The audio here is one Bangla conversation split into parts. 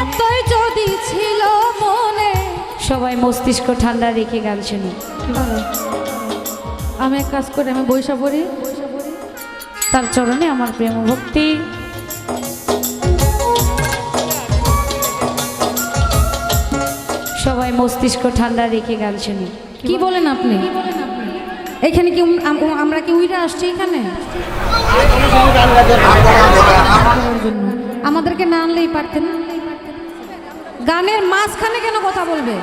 এতই যদি ছিল মনে, সবাই মস্তিষ্ক ঠান্ডা রেখে গান শুনি। আমি এক কাজ করে আমি বৈশা পড়ি, তার চরণে আমার প্রেম ভক্তি। সবাই মস্তিষ্ক ঠান্ডা রেখে গান শুনি। কি বলেন আপনি? এখানে কি আমরা কি উইরা আসছি এখানে? আমাদেরকে না আনলেই পারতেন। গানের মাঝখানে কেন কথা বলবে?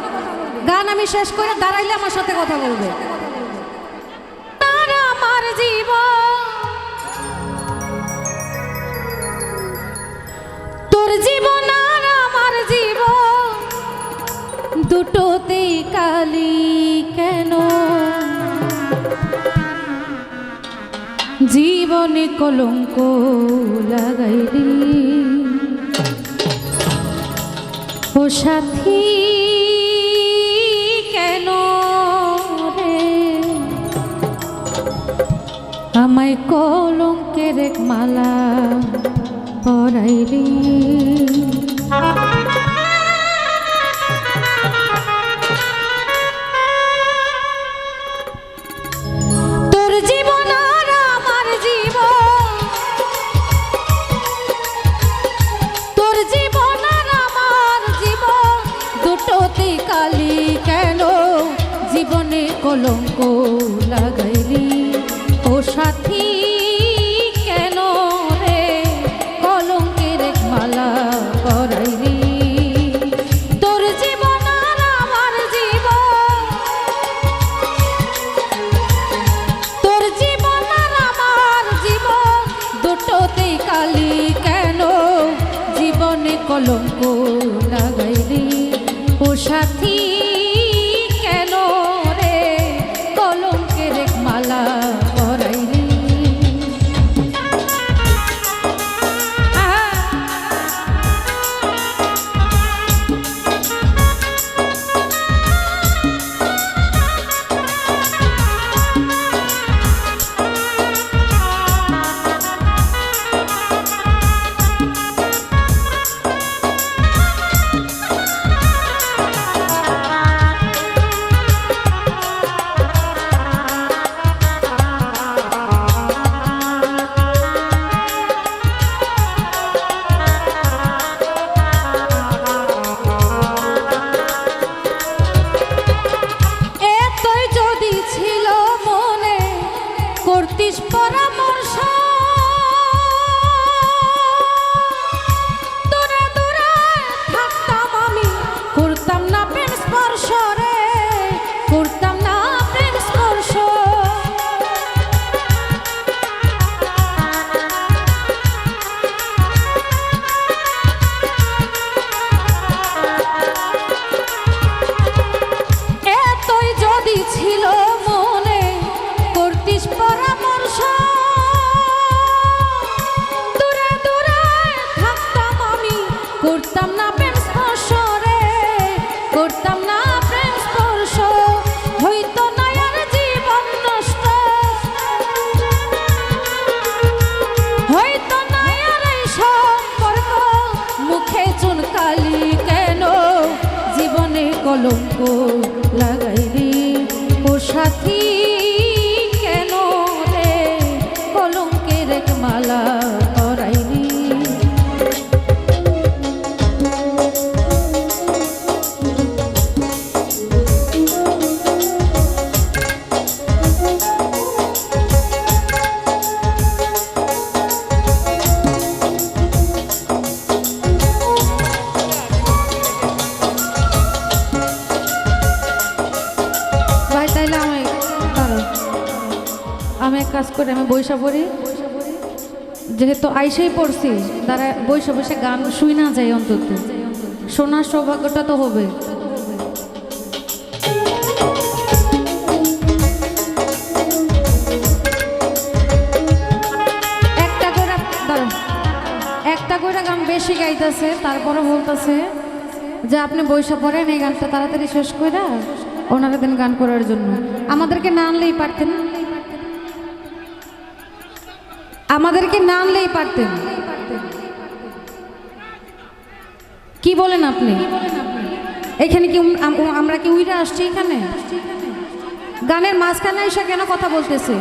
গান আমি শেষ করে দাঁড়াইলে আমার সাথে কথা বলবে। তারা আমার জীবন, তোর জীবন আর আমার জীবন দুটোতেই কালি কেন? জীবনে কলঙ্ক লাগাইলি ও সাথী কেন রে? আমায় কলঙ্কের এক মালা পরাইলি। তোর জীবন আর আমার জীবন, তোর জীবন আর আমার জীবন দুটোতে কালি কেন? জীবনে কলঙ্ক লাগাইলি ও সাথী কেন রে? কলঙ্কের এক মালা পরাইলি। তোর জীবন আর আমার জীবন, তোর জীবন আর আমার জীবন দুটোতেই কালি কেন? জীবনে কলঙ্ক লাগাইলি ও সাথী কেন রে? কলঙ্কের এক মালা পরাইলি। এতই যদি ছিল মনে, করতিস পরামর্শ, দূরে দূরে থাকতাম আমি, করতাম না প্রেম স্পর্শ রে, করতাম না প্রেম স্পর্শ। এতই যদি ছিল মনে, করতিস পরামর্শ, দূরে দূরে থাকতাম আমি, করতাম না প্রেম স্পর্শ রে, করতাম না প্রেম স্পর্শ। হইতো না আর জীবন নষ্ট, হইতো না আর এই সম্পর্ক, মুখে চুনকালি কেন? জীবনে কলঙ্ক লাগাইলি ও সাথী কেন রে? কলঙ্কের এক মালা পরাইলি। ভাই তাইলে আমি এক কাজ করে আমি বৈশা পড়ি, যেহেতু আইসেই পড়ছি, তারা বৈশা বসে গান শুই না যায়, অন্তত শোনার সৌভাগ্যটা তো হবে। একটা করে গান বেশি গাইতেছে, তারপরে বলতেছে যে আপনি বৈশা পড়েন এই গানটা তাড়াতাড়ি শেষ করে ওনারা দিন গান করার জন্য। আমাদেরকে না আনলেই পারতেন, আমাদেরকে না আনলেই পারতেন। কি বলেন আপনি? এখানে কি আমরা কি উইরা আসছি? এখানে গানের মাঝখানে এসে কেন কথা বলতেছে?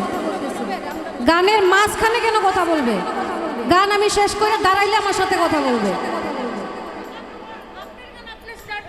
গানের মাঝখানে কেন কথা বলবে? গান আমি শেষ করে দাঁড়াইলে আমার সাথে কথা বলবে।